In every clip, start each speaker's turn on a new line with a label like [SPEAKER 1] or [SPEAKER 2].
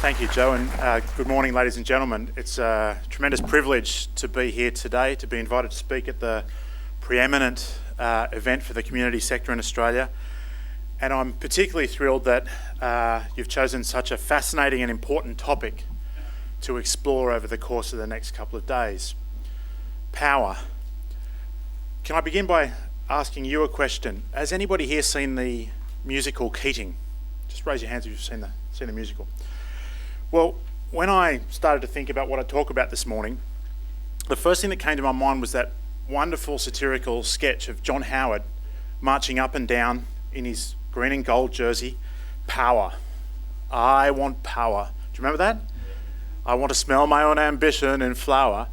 [SPEAKER 1] Thank you, Joe, and good morning, ladies and gentlemen. It's a tremendous privilege to be here today, to be invited to speak at the preeminent event for the community sector in Australia. And I'm particularly thrilled that you've chosen such a fascinating and important topic to explore over the course of the next couple of days. Power. Can I begin by asking you a question? Has anybody here seen the musical Keating? Just raise your hands if you've seen the musical. Well, when I started to think about what I'd talk about this morning, the first thing that came to my mind was that wonderful satirical sketch of John Howard marching up and down in his green and gold jersey. Power. I want power. Do you remember that? I want to smell my own ambition in flower.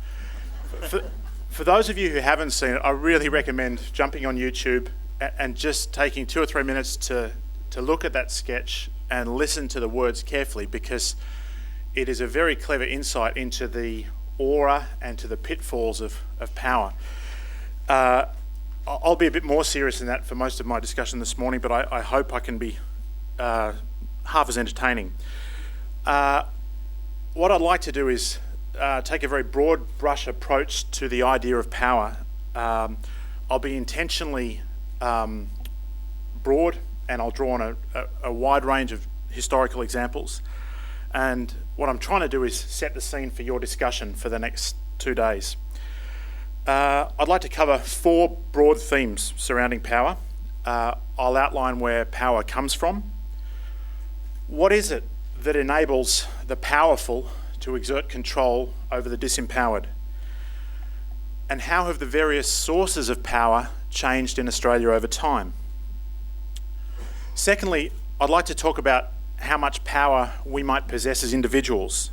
[SPEAKER 1] For those of you who haven't seen it, I really recommend jumping on YouTube and just taking 2 or 3 minutes to look at that sketch and listen to the words carefully, because it is a very clever insight into the aura and to the pitfalls of power. I'll be a bit more serious than that for most of my discussion this morning, but I hope I can be half as entertaining. What I'd like to do is take a very broad brush approach to the idea of power. I'll be intentionally broad, and I'll draw on a wide range of historical examples. And what I'm trying to do is set the scene for your discussion for the next 2 days. I'd like to cover 4 broad themes surrounding power. I'll outline where power comes from. What is it that enables the powerful to exert control over the disempowered? And how have the various sources of power changed in Australia over time? Secondly, I'd like to talk about how much power we might possess as individuals.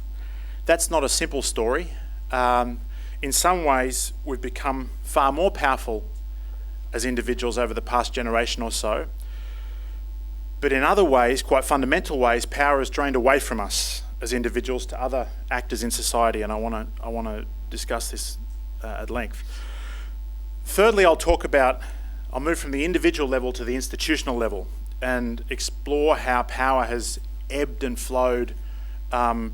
[SPEAKER 1] That's not a simple story. In some ways, we've become far more powerful as individuals over the past generation or so. But in other ways, quite fundamental ways, power is drained away from us as individuals to other actors in society, and I want to discuss this at length. Thirdly, I'll move from the individual level to the institutional level and explore how power has ebbed and flowed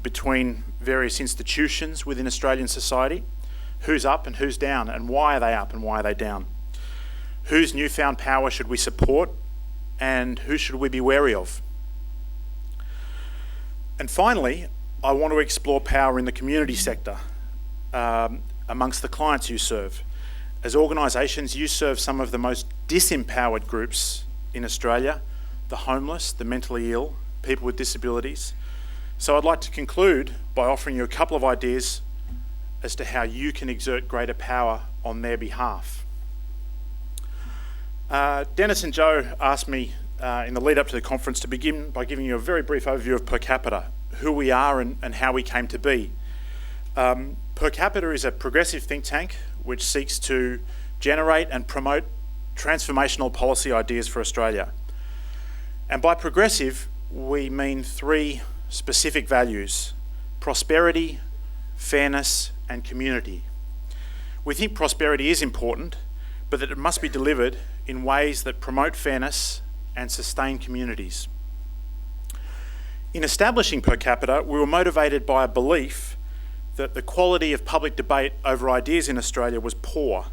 [SPEAKER 1] between various institutions within Australian society. Who's up and who's down, and why are they up and why are they down? Whose newfound power should we support, and who should we be wary of? And finally, I want to explore power in the community sector amongst the clients you serve. As organisations, you serve some of the most disempowered groups in Australia: the homeless, the mentally ill, people with disabilities. So I'd like to conclude by offering you a couple of ideas as to how you can exert greater power on their behalf. Dennis and Joe asked me in the lead up to the conference to begin by giving you a very brief overview of Per Capita, who we are and how we came to be. Per Capita is a progressive think tank which seeks to generate and promote transformational policy ideas for Australia. And by progressive, we mean 3 specific values: prosperity, fairness, and community. We think prosperity is important, but that it must be delivered in ways that promote fairness and sustain communities. In establishing Per Capita, we were motivated by a belief that the quality of public debate over ideas in Australia was poor,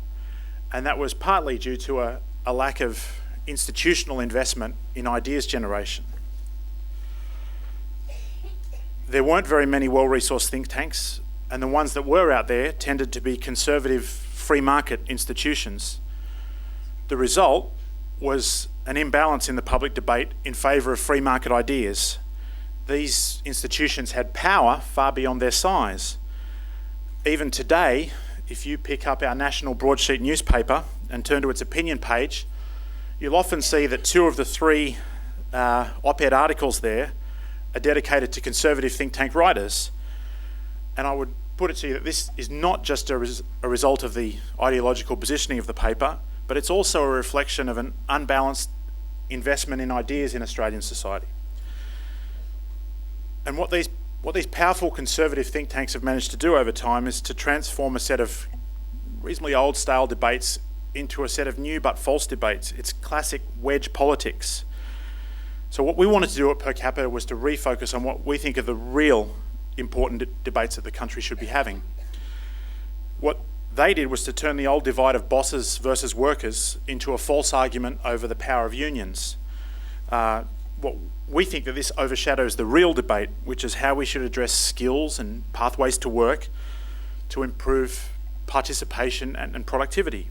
[SPEAKER 1] and that was partly due to a lack of institutional investment in ideas generation. There weren't very many well-resourced think tanks, and the ones that were out there tended to be conservative free market institutions. The result was an imbalance in the public debate in favour of free market ideas. These institutions had power far beyond their size. Even today, if you pick up our national broadsheet newspaper and turn to its opinion page, you'll often see that 2 of the 3 op-ed articles there are dedicated to conservative think tank writers. And I would put it to you that this is not just a result of the ideological positioning of the paper, but it's also a reflection of an unbalanced investment in ideas in Australian society. And what these powerful conservative think tanks have managed to do over time is to transform a set of reasonably old style debates into a set of new but false debates. It's classic wedge politics. So what we wanted to do at Per Capita was to refocus on what we think are the real important debates that the country should be having. What they did was to turn the old divide of bosses versus workers into a false argument over the power of unions. What we think that this overshadows the real debate, which is how we should address skills and pathways to work to improve participation and productivity.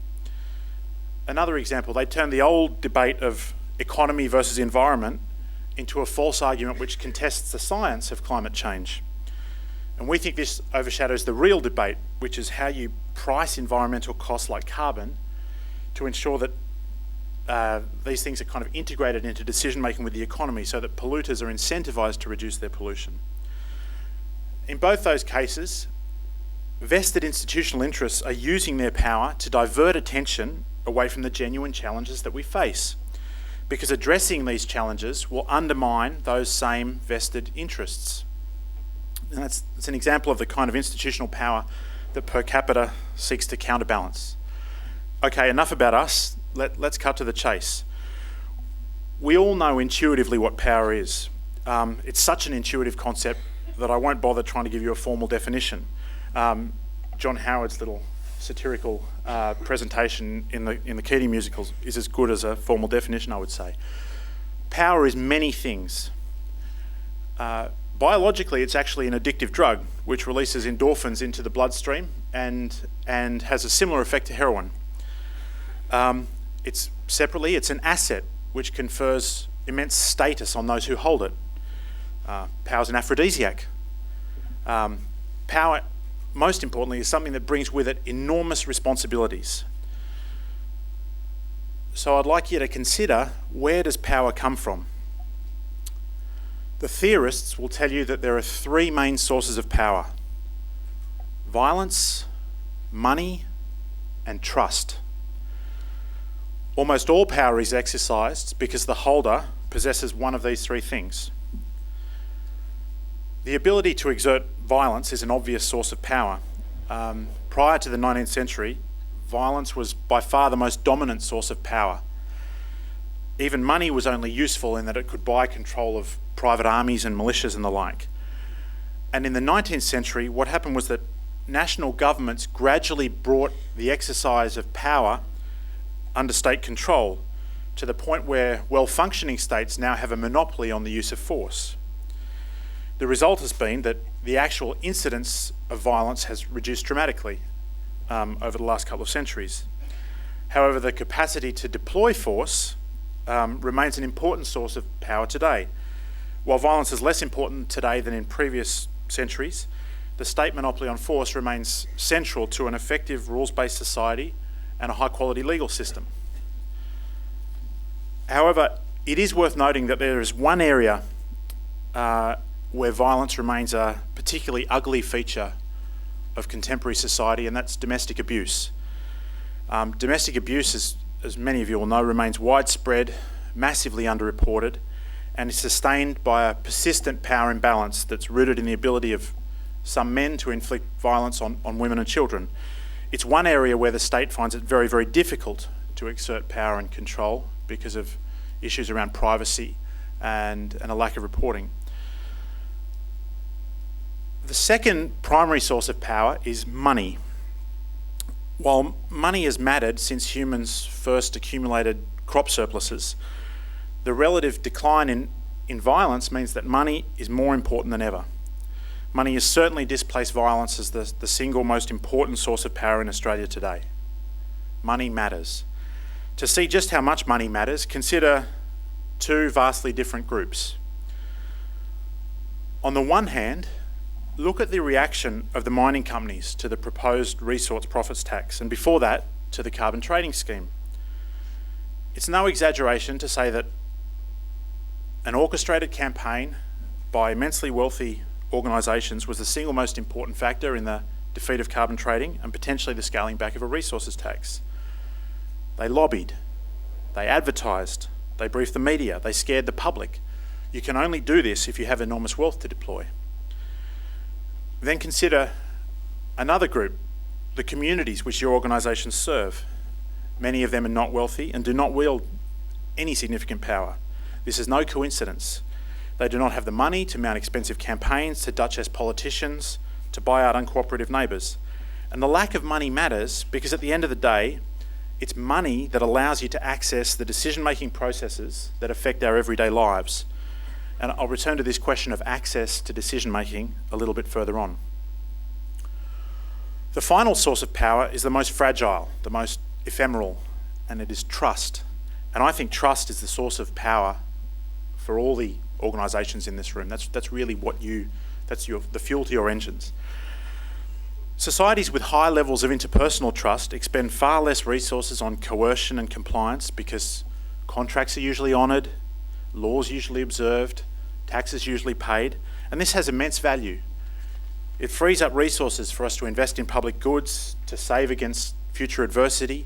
[SPEAKER 1] Another example, they turned the old debate of economy versus environment into a false argument which contests the science of climate change. And we think this overshadows the real debate, which is how you price environmental costs like carbon to ensure that these things are kind of integrated into decision-making with the economy so that polluters are incentivised to reduce their pollution. In both those cases, vested institutional interests are using their power to divert attention away from the genuine challenges that we face, because addressing these challenges will undermine those same vested interests. And that's an example of the kind of institutional power that Per Capita seeks to counterbalance. Okay, enough about us. Let's cut to the chase. We all know intuitively what power is. It's such an intuitive concept that I won't bother trying to give you a formal definition. John Howard's little satirical presentation in the Keating musicals is as good as a formal definition, I would say. Power is many things. Biologically, it's actually an addictive drug which releases endorphins into the bloodstream and has a similar effect to heroin. It's an asset which confers immense status on those who hold it. Power's an aphrodisiac. Power, most importantly, is something that brings with it enormous responsibilities. So I'd like you to consider, where does power come from? The theorists will tell you that there are three main sources of power: violence, money, and trust. Almost all power is exercised because the holder possesses one of these three things. The ability to exert violence is an obvious source of power. Prior to the 19th century, violence was by far the most dominant source of power. Even money was only useful in that it could buy control of private armies and militias and the like. And in the 19th century, what happened was that national governments gradually brought the exercise of power under state control, to the point where well-functioning states now have a monopoly on the use of force. The result has been that the actual incidence of violence has reduced dramatically over the last couple of centuries. However, the capacity to deploy force remains an important source of power today. While violence is less important today than in previous centuries, the state monopoly on force remains central to an effective rules-based society and a high-quality legal system. However, it is worth noting that there is one area where violence remains a particularly ugly feature of contemporary society, and that's domestic abuse. Domestic abuse, as many of you will know, remains widespread, massively underreported, and is sustained by a persistent power imbalance that's rooted in the ability of some men to inflict violence on women and children. It's one area where the state finds it very, very difficult to exert power and control because of issues around privacy and a lack of reporting. The second primary source of power is money. While money has mattered since humans first accumulated crop surpluses, the relative decline in violence means that money is more important than ever. Money has certainly displaced violence as the single most important source of power in Australia today. Money matters. To see just how much money matters, consider two vastly different groups. On the one hand, look at the reaction of the mining companies to the proposed resource profits tax, and before that, to the carbon trading scheme. It's no exaggeration to say that an orchestrated campaign by immensely wealthy organisations was the single most important factor in the defeat of carbon trading and potentially the scaling back of a resources tax. They lobbied, they advertised, they briefed the media, they scared the public. You can only do this if you have enormous wealth to deploy. Then consider another group, the communities which your organisations serve. Many of them are not wealthy and do not wield any significant power. This is no coincidence. They do not have the money to mount expensive campaigns, to Duchess politicians, to buy out uncooperative neighbours. And the lack of money matters because at the end of the day, it's money that allows you to access the decision-making processes that affect our everyday lives. And I'll return to this question of access to decision-making a little bit further on. The final source of power is the most fragile, the most ephemeral, and it is trust. And I think trust is the source of power for all the organisations in this room. That's really the fuel to your engines. Societies with high levels of interpersonal trust expend far less resources on coercion and compliance because contracts are usually honoured, laws usually observed, taxes usually paid, and this has immense value. It frees up resources for us to invest in public goods, to save against future adversity,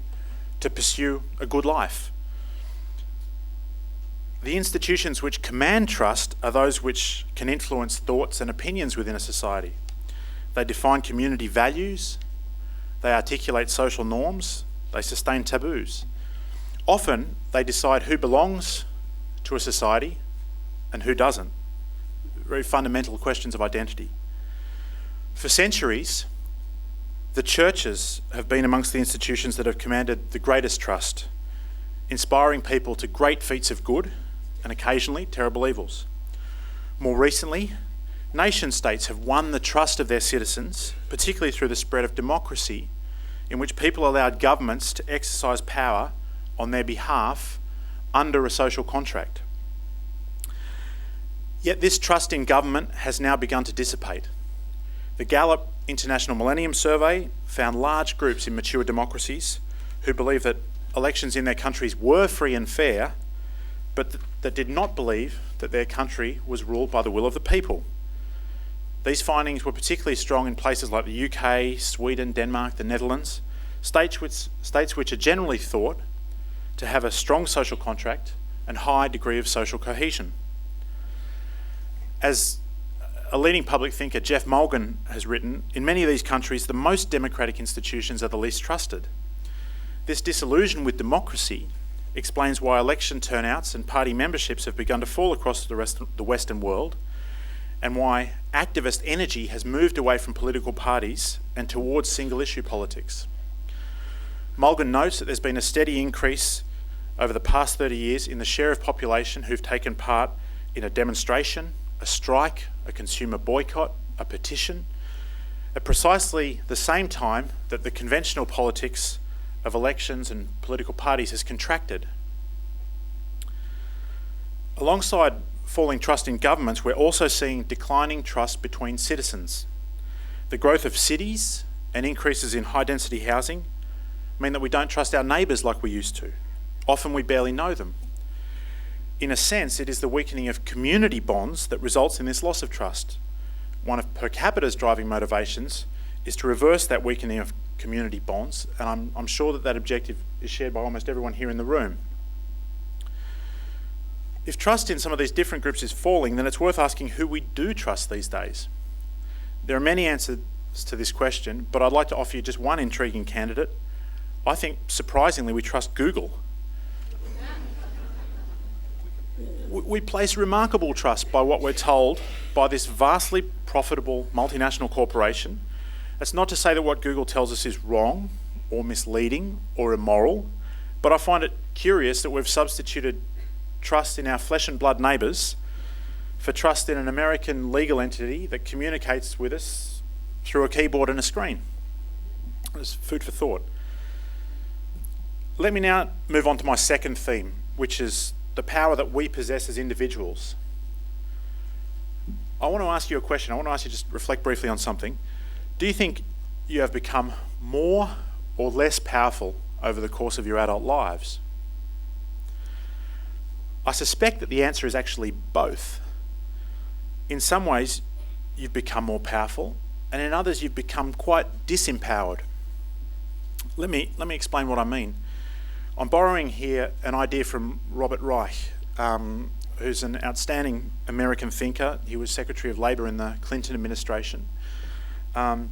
[SPEAKER 1] to pursue a good life. The institutions which command trust are those which can influence thoughts and opinions within a society. They define community values, they articulate social norms, they sustain taboos. Often, they decide who belongs to a society and who doesn't. Very fundamental questions of identity. For centuries, the churches have been amongst the institutions that have commanded the greatest trust, inspiring people to great feats of good and occasionally terrible evils. More recently, nation-states have won the trust of their citizens, particularly through the spread of democracy, in which people allowed governments to exercise power on their behalf under a social contract. Yet this trust in government has now begun to dissipate. The Gallup International Millennium Survey found large groups in mature democracies who believe that elections in their countries were free and fair, but that did not believe that their country was ruled by the will of the people. These findings were particularly strong in places like the UK, Sweden, Denmark, the Netherlands, states which are generally thought to have a strong social contract and high degree of social cohesion. As a leading public thinker, Jeff Mulgan, has written, in many of these countries, the most democratic institutions are the least trusted. This disillusion with democracy explains why election turnouts and party memberships have begun to fall across the Western world, and why activist energy has moved away from political parties and towards single-issue politics. Mulgan notes that there's been a steady increase over the past 30 years in the share of population who've taken part in a demonstration, a strike, a consumer boycott, a petition, at precisely the same time that the conventional politics of elections and political parties has contracted. Alongside falling trust in governments, we're also seeing declining trust between citizens. The growth of cities and increases in high-density housing mean that we don't trust our neighbours like we used to. Often we barely know them. In a sense, it is the weakening of community bonds that results in this loss of trust. One of per capita's driving motivations is to reverse that weakening of community bonds, and I'm sure that objective is shared by almost everyone here in the room. If trust in some of these different groups is falling, then it's worth asking who we do trust these days. There are many answers to this question, but I'd like to offer you just one intriguing candidate. I think, surprisingly, we trust Google. We place remarkable trust by what we're told by this vastly profitable multinational corporation. That's not to say that what Google tells us is wrong or misleading or immoral, but I find it curious that we've substituted trust in our flesh and blood neighbours for trust in an American legal entity that communicates with us through a keyboard and a screen. It's food for thought. Let me now move on to my second theme, which is the power that we possess as individuals. I want to ask you a question. I want to ask you to just reflect briefly on something. Do you think you have become more or less powerful over the course of your adult lives? I suspect that the answer is actually both. In some ways, you've become more powerful, and in others, you've become quite disempowered. Let me explain what I mean. I'm borrowing here an idea from Robert Reich, who's an outstanding American thinker. He was Secretary of Labour in the Clinton administration. In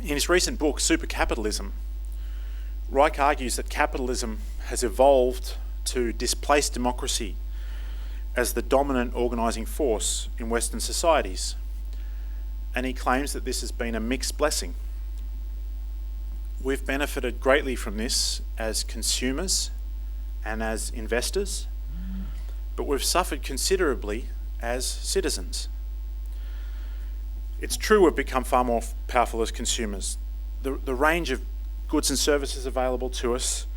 [SPEAKER 1] his recent book, Super Capitalism, Reich argues that capitalism has evolved to displace democracy as the dominant organising force in Western societies. And he claims that this has been a mixed blessing. We've benefited greatly from this as consumers and as investors, but we've suffered considerably as citizens. It's true we've become far more powerful as consumers. The range of goods and services available to us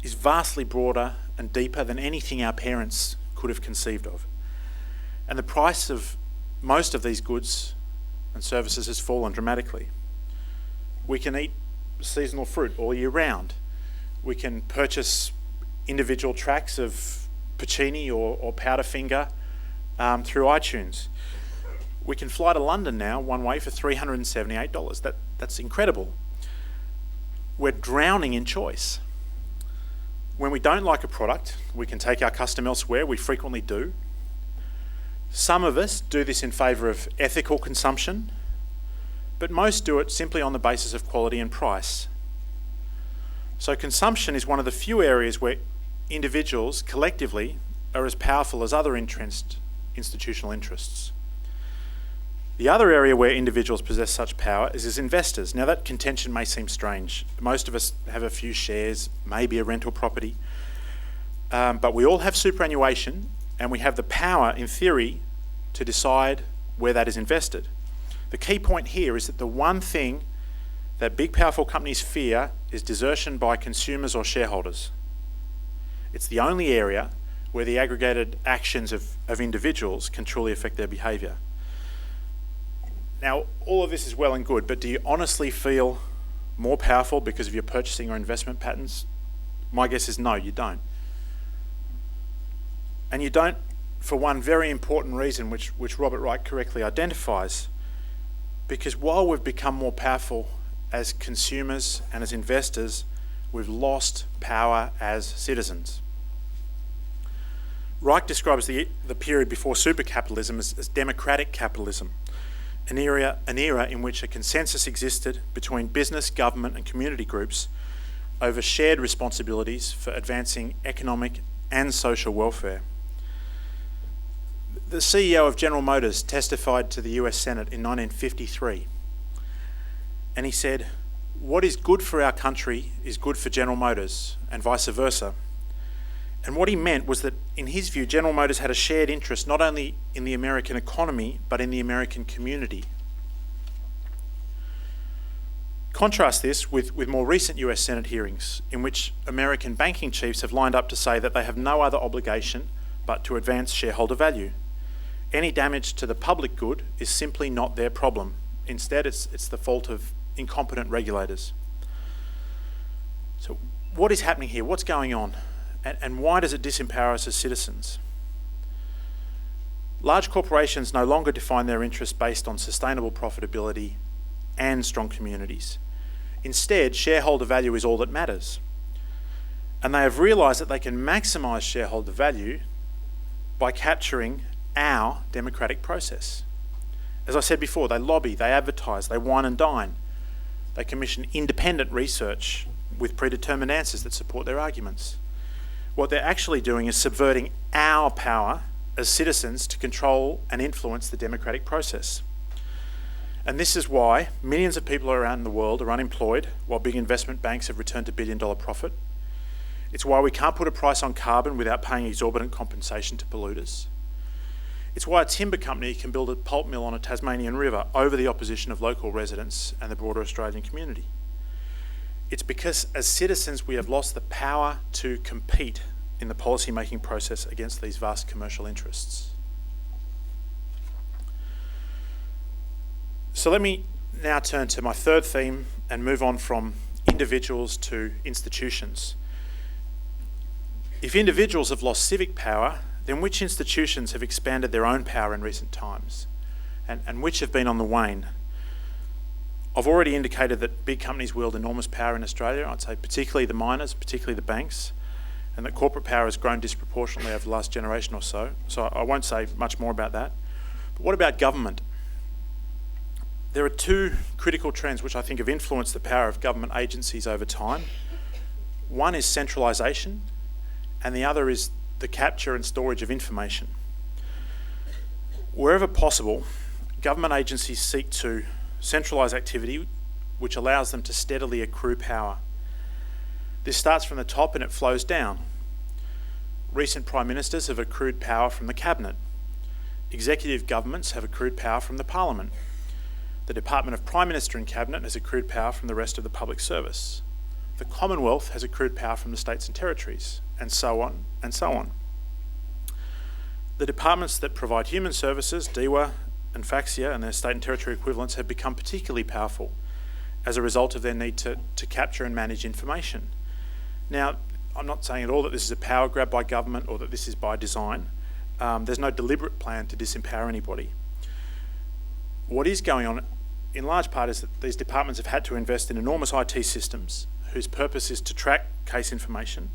[SPEAKER 1] is vastly broader and deeper than anything our parents could have conceived of. And the price of most of these goods and services has fallen dramatically. We can eat seasonal fruit all year round. We can purchase individual tracks of Puccini or Powderfinger through iTunes. We can fly to London now one way for $378. That's incredible. We're drowning in choice. When we don't like a product, we can take our custom elsewhere. We frequently do. Some of us do this in favour of ethical consumption, but most do it simply on the basis of quality and price. So consumption is one of the few areas where individuals collectively are as powerful as other entrenched institutional interests. The other area where individuals possess such power is as investors. Now that contention may seem strange. Most of us have a few shares, maybe a rental property, but we all have superannuation and we have the power, in theory, to decide where that is invested. The key point here is that the one thing that big powerful companies fear is desertion by consumers or shareholders. It's the only area where the aggregated actions of individuals can truly affect their behaviour. Now, all of this is well and good, but do you honestly feel more powerful because of your purchasing or investment patterns? My guess is no, you don't. And you don't for one very important reason, which Robert Wright correctly identifies, because while we've become more powerful as consumers and as investors, we've lost power as citizens. Wright describes the period before supercapitalism as democratic capitalism, an era in which a consensus existed between business, government and community groups over shared responsibilities for advancing economic and social welfare. The CEO of General Motors testified to the US Senate in 1953, and he said, "What is good for our country is good for General Motors, and vice versa." And what he meant was that, in his view, General Motors had a shared interest not only in the American economy, but in the American community. Contrast this with more recent US Senate hearings, in which American banking chiefs have lined up to say that they have no other obligation but to advance shareholder value. Any damage to the public good is simply not their problem. Instead, it's the fault of incompetent regulators. So what is happening here? What's going on? And why does it disempower us as citizens? Large corporations no longer define their interests based on sustainable profitability and strong communities. Instead, shareholder value is all that matters. And they have realised that they can maximise shareholder value by capturing our democratic process. As I said before, they lobby, they advertise, they wine and dine. They commission independent research with predetermined answers that support their arguments. What they're actually doing is subverting our power as citizens to control and influence the democratic process. And this is why millions of people around the world are unemployed, while big investment banks have returned to billion-dollar profit. It's why we can't put a price on carbon without paying exorbitant compensation to polluters. It's why a timber company can build a pulp mill on a Tasmanian river over the opposition of local residents and the broader Australian community. It's because as citizens we have lost the power to compete in the policy-making process against these vast commercial interests. So let me now turn to my third theme and move on from individuals to institutions. If individuals have lost civic power, then which institutions have expanded their own power in recent times, and which have been on the wane? I've already indicated that big companies wield enormous power in Australia. I'd say particularly the miners, particularly the banks, and that corporate power has grown disproportionately over the last generation or so. So I won't say much more about that. But what about government? There are two critical trends which I think have influenced the power of government agencies over time. One is centralisation, and the other is the capture and storage of information. Wherever possible, government agencies seek to centralise activity which allows them to steadily accrue power. This starts from the top and it flows down. Recent Prime Ministers have accrued power from the Cabinet. Executive governments have accrued power from the Parliament. The Department of Prime Minister and Cabinet has accrued power from the rest of the public service. The Commonwealth has accrued power from the states and territories, and so on and so on. The departments that provide human services, DEWA and FAXIA and their state and territory equivalents, have become particularly powerful as a result of their need to capture and manage information. Now, I'm not saying at all that this is a power grab by government or that this is by design. There's no deliberate plan to disempower anybody. What is going on in large part is that these departments have had to invest in enormous IT systems whose purpose is to track case information,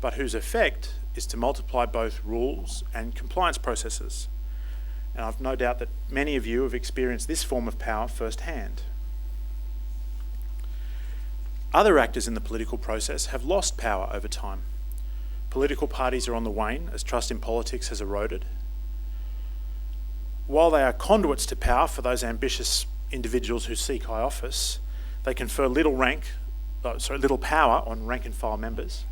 [SPEAKER 1] but whose effect is to multiply both rules and compliance processes. And I've no doubt that many of you have experienced this form of power firsthand. Other actors in the political process have lost power over time. Political parties are on the wane as trust in politics has eroded. While they are conduits to power for those ambitious individuals who seek high office, they confer little power on rank and file members.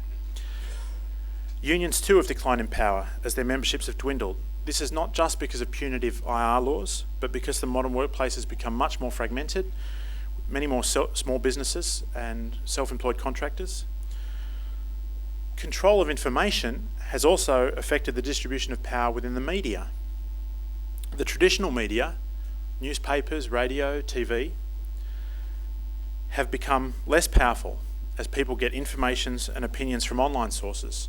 [SPEAKER 1] Unions too have declined in power as their memberships have dwindled. This is not just because of punitive IR laws, but because the modern workplace has become much more fragmented, many more small businesses and self-employed contractors. Control of information has also affected the distribution of power within the media. The traditional media, newspapers, radio, TV, have become less powerful as people get informations and opinions from online sources,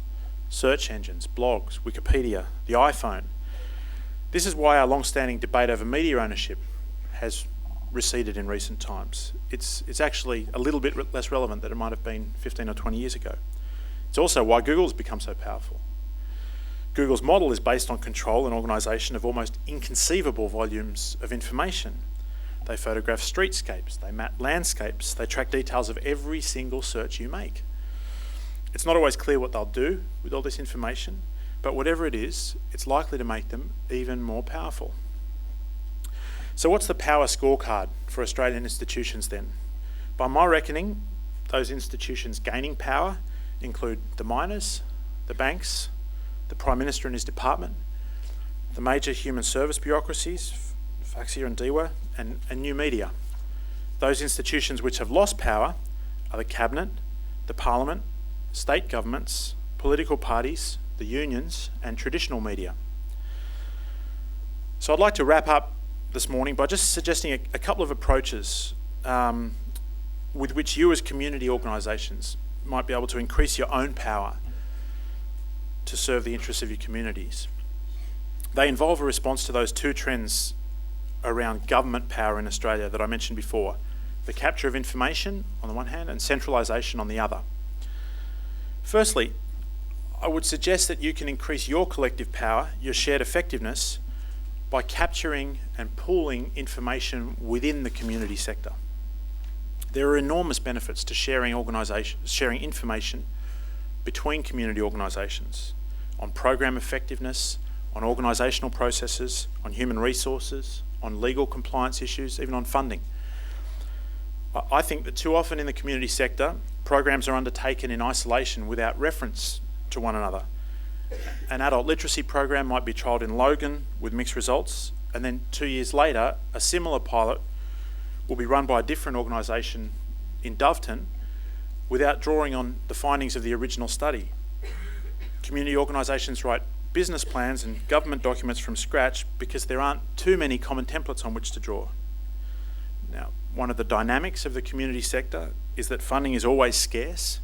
[SPEAKER 1] search engines, blogs, Wikipedia, the iPhone. This is why our long-standing debate over media ownership has receded in recent times. It's actually a little bit less relevant than it might have been 15 or 20 years ago. It's also why Google's become so powerful. Google's model is based on control and organisation of almost inconceivable volumes of information. They photograph streetscapes, they map landscapes, they track details of every single search you make. It's not always clear what they'll do with all this information, but whatever it is, it's likely to make them even more powerful. So what's the power scorecard for Australian institutions then? By my reckoning, those institutions gaining power include the miners, the banks, the Prime Minister and his department, the major human service bureaucracies, FAXIA and DEWA, and new media. Those institutions which have lost power are the Cabinet, the Parliament, state governments, political parties, the unions, and traditional media. So I'd like to wrap up this morning by just suggesting a couple of approaches with which you as community organisations might be able to increase your own power to serve the interests of your communities. They involve a response to those two trends around government power in Australia that I mentioned before, the capture of information on the one hand and centralisation on the other. Firstly, I would suggest that you can increase your collective power, your shared effectiveness, by capturing and pooling information within the community sector. There are enormous benefits to sharing information between community organisations on program effectiveness, on organisational processes, on human resources, on legal compliance issues, even on funding. I think that too often in the community sector, programs are undertaken in isolation without reference to one another. An adult literacy program might be trialled in Logan with mixed results, and then 2 years later, a similar pilot will be run by a different organisation in Doveton without drawing on the findings of the original study. Community organisations write business plans and government documents from scratch because there aren't too many common templates on which to draw. Now, one of the dynamics of the community sector is that funding is always scarce,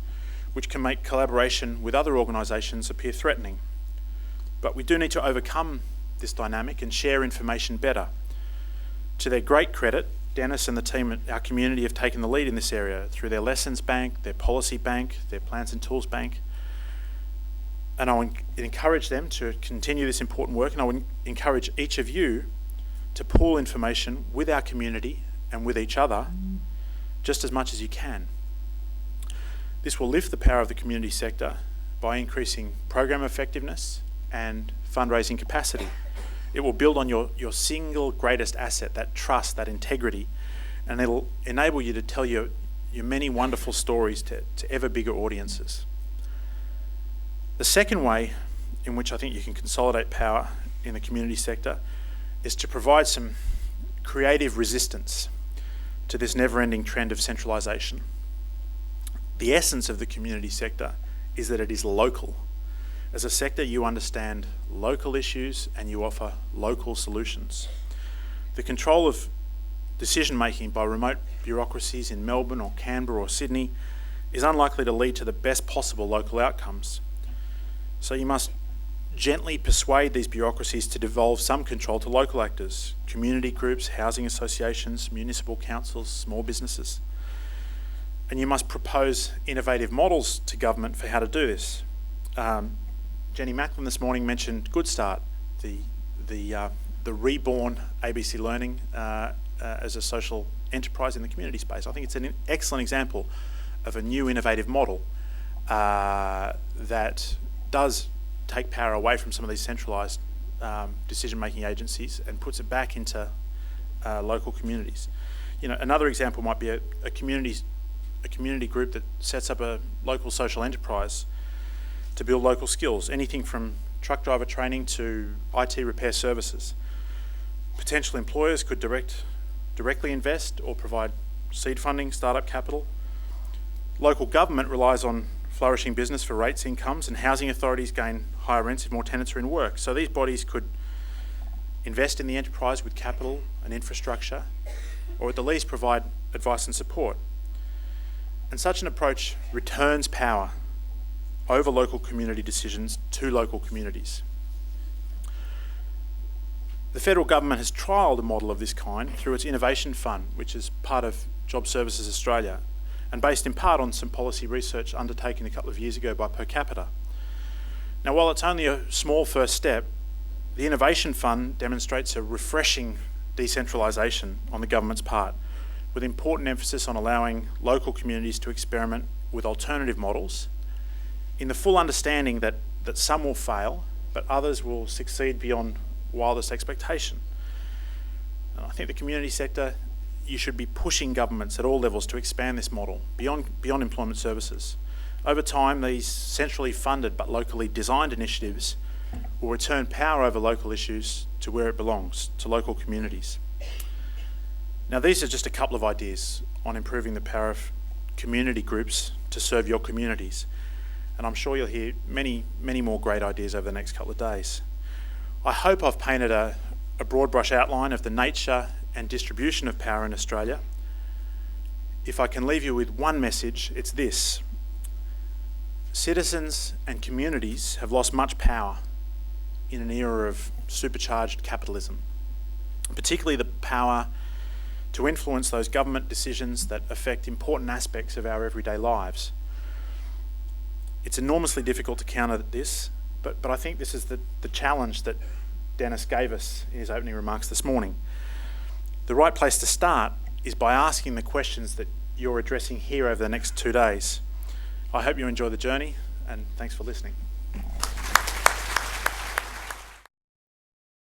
[SPEAKER 1] which can make collaboration with other organisations appear threatening. But we do need to overcome this dynamic and share information better. To their great credit, Dennis and the team at our community have taken the lead in this area through their lessons bank, their policy bank, their plans and tools bank. And I would encourage them to continue this important work, and I would encourage each of you to pool information with our community and with each other just as much as you can. This will lift the power of the community sector by increasing program effectiveness and fundraising capacity. It will build on your single greatest asset, that trust, that integrity, and it'll enable you to tell your many wonderful stories to ever bigger audiences. The second way in which I think you can consolidate power in the community sector is to provide some creative resistance to this never-ending trend of centralisation. The essence of the community sector is that it is local. As a sector, you understand local issues and you offer local solutions. The control of decision-making by remote bureaucracies in Melbourne or Canberra or Sydney is unlikely to lead to the best possible local outcomes. So you must gently persuade these bureaucracies to devolve some control to local actors, community groups, housing associations, municipal councils, small businesses. And you must propose innovative models to government for how to do this. Jenny Macklin this morning mentioned Good Start, the reborn ABC Learning as a social enterprise in the community space. I think it's an excellent example of a new innovative model that does take power away from some of these centralised decision-making agencies and puts it back into local communities. Another example might be a community group that sets up a local social enterprise to build local skills, anything from truck driver training to IT repair services. Potential employers could directly invest or provide seed funding, startup capital. Local government relies on flourishing business for rates, incomes, and housing authorities gain higher rents if more tenants are in work. So these bodies could invest in the enterprise with capital and infrastructure, or at the least provide advice and support. And such an approach returns power over local community decisions to local communities. The federal government has trialled a model of this kind through its Innovation Fund, which is part of Job Services Australia, and based in part on some policy research undertaken a couple of years ago by Per Capita. Now, while it's only a small first step, the Innovation Fund demonstrates a refreshing decentralisation on the government's part, with important emphasis on allowing local communities to experiment with alternative models in the full understanding that some will fail, but others will succeed beyond wildest expectation. And I think the community sector, you should be pushing governments at all levels to expand this model beyond employment services. Over time, these centrally funded but locally designed initiatives will return power over local issues to where it belongs, to local communities. Now, these are just a couple of ideas on improving the power of community groups to serve your communities. And I'm sure you'll hear many, many more great ideas over the next couple of days. I hope I've painted a broad brush outline of the nature and distribution of power in Australia. If I can leave you with one message, it's this: citizens and communities have lost much power in an era of supercharged capitalism, particularly the power to influence those government decisions that affect important aspects of our everyday lives. It's enormously difficult to counter this, but I think this is the challenge that Dennis gave us in his opening remarks this morning. The right place to start is by asking the questions that you're addressing here over the next 2 days. I hope you enjoy the journey, and thanks for listening.